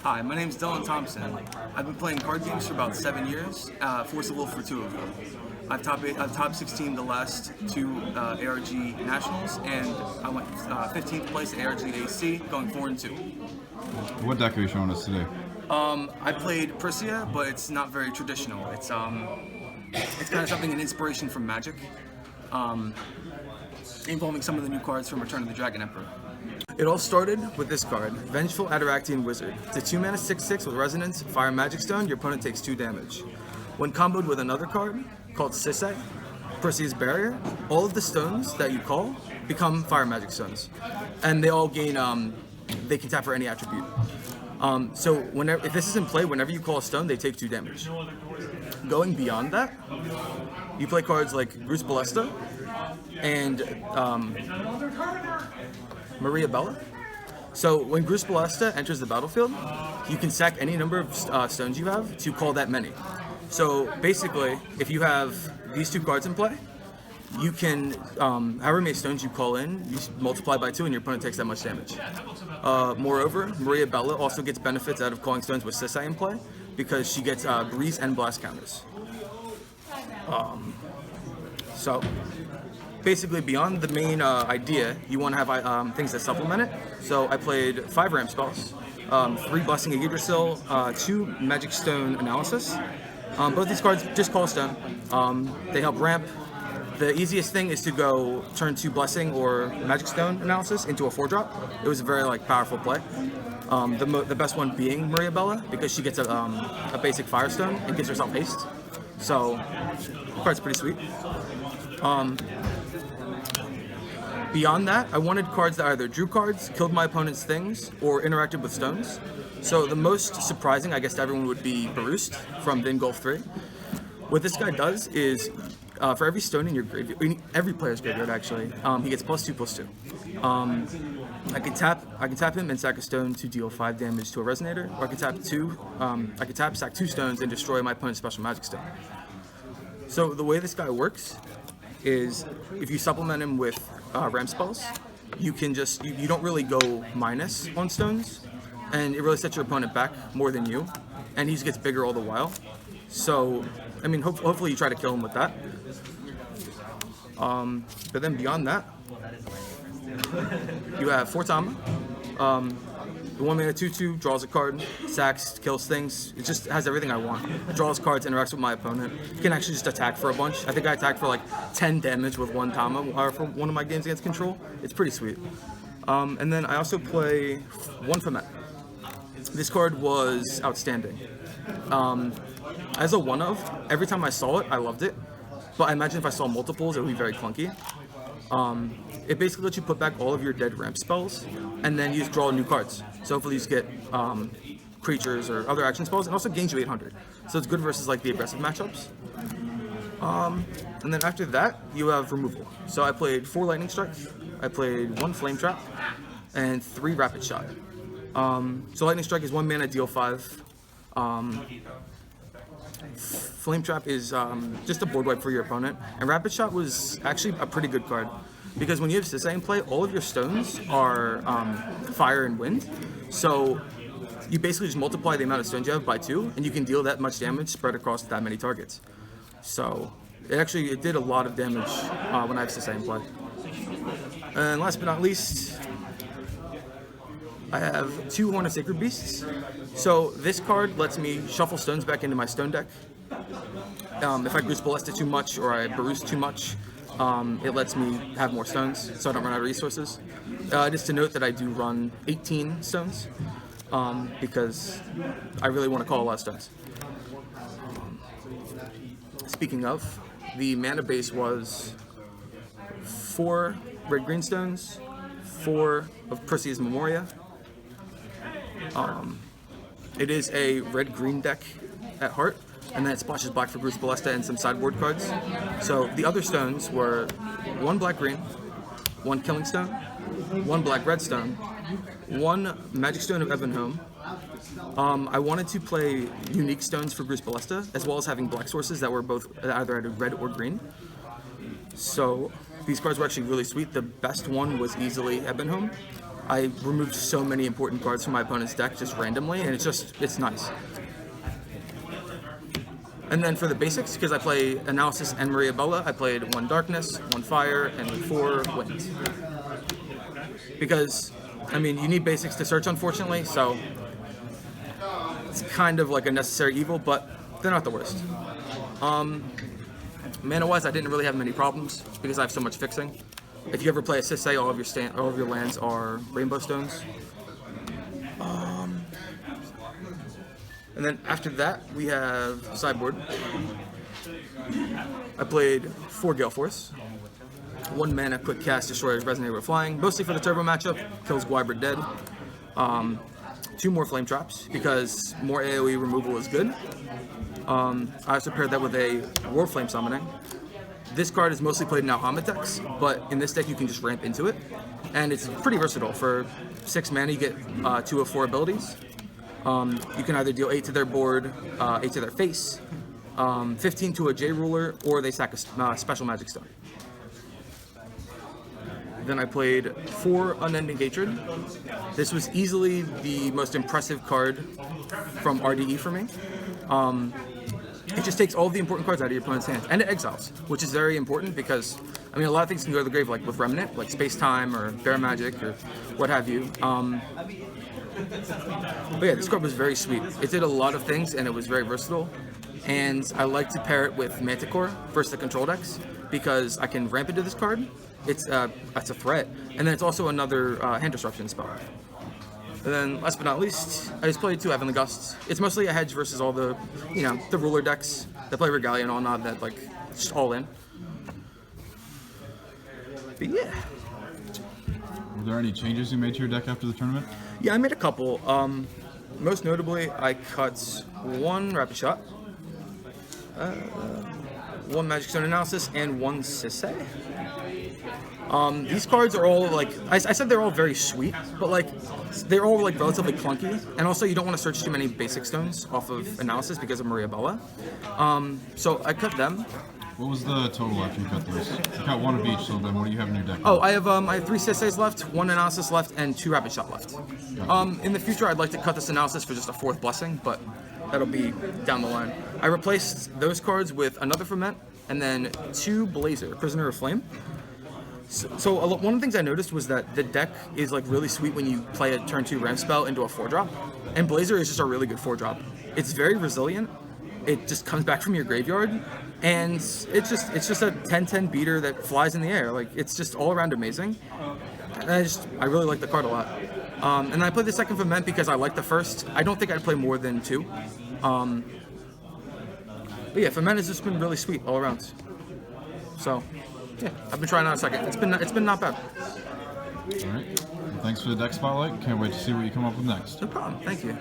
Hi, my name is Thompson. I've been playing card games for about 7 years, Force of Will for 2 of them. I've top 16 the last two ARG Nationals, and I went 15th place at ARG AC, going 4-2. What deck are you showing us today? I played Pricia, but it's not very traditional. It's kind of something, an inspiration from Magic, involving some of the new cards from Return of the Dragon Emperor. It all started with this card, Vengeful Adiractian Wizard. It's a 2-mana 6/6 with Resonance, Fire Magic Stone. Your opponent takes 2 damage. When comboed with another card called Sisei, Pricia's Barrier, all of the stones that you call become Fire Magic Stones, and they all gain. They can tap for any attribute. So if this is in play, whenever you call a stone, they take 2 damage. Going beyond that, you play cards like Bruce Ballesta and Maria Bella. So when Bruce Ballesta enters the battlefield, you can sack any number of stones you have to call that many. So basically, if you have these 2 cards in play, you can, however many stones you call in, you multiply by 2 and your opponent takes that much damage. Moreover, Maria Bella also gets benefits out of calling stones with Sisei in play, because she gets breeze and blast counters. So basically, beyond the main idea, you want to have things that supplement it. So I played 5 ramp spells, 3 Blessing of Yggdrasil, 2 Magic Stone Analysis. Both these cards just call stone. They help ramp. The easiest thing is to go turn 2 Blessing or Magic Stone Analysis into a 4-drop. It was a very powerful play. The best one being Maria Bella, because she gets a basic Firestone and gives herself haste. So the card's pretty sweet. Beyond that, I wanted cards that either drew cards, killed my opponent's things, or interacted with stones. So the most surprising, I guess, to everyone would be Baroost from Vingolf 3. What this guy does is, for every stone in your graveyard, every player's graveyard actually, he gets +2/+2. I can tap him and sack a stone to deal 5 damage to a Resonator, or I can sack 2 stones and destroy my opponent's special magic stone. So the way this guy works is, if you supplement him with ramp spells, you can just you don't really go minus on stones, and it really sets your opponent back more than you, and he just gets bigger all the while. So I mean, hopefully you try to kill him with that. But then beyond that, you have 4 Tama. The 1-mana 2/2 draws a card, sacks, kills things. It just has everything I want. Draws cards, interacts with my opponent. You can actually just attack for a bunch. I think I attacked for 10 damage with 1 Tama for one of my games against Control. It's pretty sweet. And then I also play 1 Fomet. This card was outstanding. As a one-of, every time I saw it, I loved it. But I imagine if I saw multiples, it would be very clunky. It basically lets you put back all of your dead ramp spells, and then you just draw new cards. So hopefully you just get creatures or other action spells, and also gains you 800. So it's good versus the aggressive matchups. And then after that, you have removal. So I played 4 Lightning Strike, I played 1 Flame Trap, and 3 Rapid Shot. So Lightning Strike is 1 mana, deal 5. Flame Trap is just a board wipe for your opponent, and Rapid Shot was actually a pretty good card, because when you have Sisei in play, all of your stones are fire and wind, so you basically just multiply the amount of stones you have by 2, and you can deal that much damage spread across that many targets. So it did a lot of damage when I have Sisei in play. And last but not least, I have 2 Horn of Sacred Beasts. So this card lets me shuffle stones back into my stone deck. If I Bruce Ballesta too much or I Baroost too much, it lets me have more stones, so I don't run out of resources. Just to note that I do run 18 stones, because I really want to call a lot of stones. Speaking of, the mana base was 4 red-green stones, 4 of Pricia's Memoria. It is a red-green deck at heart, and then it splashes black for Bruce Ballesta and some sideboard cards. So the other stones were 1 black-green, 1 Killing Stone, 1 black-red stone, 1 Magic Stone of Ebonhome. I wanted to play unique stones for Bruce Ballesta, as well as having black sources that were both either at red or green. So these cards were actually really sweet. The best one was easily Ebonhome. I removed so many important cards from my opponent's deck just randomly, and it's nice. And then for the basics, because I play Analysis and Maria Bella, I played 1 Darkness, 1 Fire, and 4 Wind. Because, I mean, you need basics to search, unfortunately, so it's kind of like a necessary evil, but they're not the worst. Mana-wise, I didn't really have many problems because I have so much fixing. If you ever play a Sisei, all of your lands are Rainbow Stones. And then after that, we have sideboard. I played 4 Gale Force. 1 mana, quick cast, Destroyers Resonate with Flying, mostly for the turbo matchup, kills Gwybert dead. 2 more Flame Traps, because more AoE removal is good. I also paired that with a War Flame Summoning. This card is mostly played in Alhama decks, but in this deck you can just ramp into it. And it's pretty versatile. For 6 mana, you get 2 of 4 abilities. You can either deal 8 to their board, 8 to their face, 15 to a J-Ruler, or they sack a special magic stone. Then I played 4 Unending Hatred. This was easily the most impressive card from RDE for me. It just takes all of the important cards out of your opponent's hands, and it exiles, which is very important because, I mean, a lot of things can go to the grave, like with Remnant, like Space Time or Bear Magic or what have you. But yeah, this card was very sweet. It did a lot of things, and it was very versatile. And I like to pair it with Manticore versus the control decks because I can ramp into this card. It's a threat, and then it's also another hand disruption spell. And then, last but not least, I just played 2 Heavenly Gusts. It's mostly a hedge versus all the, the ruler decks that play Regalia and all not that, like, just all in. But yeah. Were there any changes you made to your deck after the tournament? Yeah, I made a couple. Most notably, I cut 1 Rapid Shot, 1 Magic Stone Analysis, and 1 Sisei. These cards are all, like, I said they're all very sweet, but, like, they're all, like, relatively clunky, and also you don't want to search too many basic stones off of Analysis because of Maria Bella. So I cut them. What was the total after you cut those? You got 1 of each, so then what do you have in your deck? Oh, I have 3 Siseis left, 1 Analysis left, and 2 Rapid Shot left. In the future, I'd like to cut this Analysis for just a 4th Blessing, but that'll be down the line. I replaced those cards with another Ferment, and then 2 Blazer, Prisoner of Flame. So one of the things I noticed was that the deck is like really sweet when you play a turn 2 ramp spell into a 4-drop, and Blazer is just a really good 4-drop. It's very resilient. It just comes back from your graveyard, and it's just a 10/10 beater that flies in the air. Like, it's just all around amazing. And I really like the card a lot. And then I played the second Ferment because I like the first. I don't think I'd play more than 2. But yeah, Ferment has just been really sweet all around. So. Yeah, I've been trying out a second. It's been not bad. All right. Well, thanks for the deck spotlight. Can't wait to see what you come up with next. No problem. Thank you.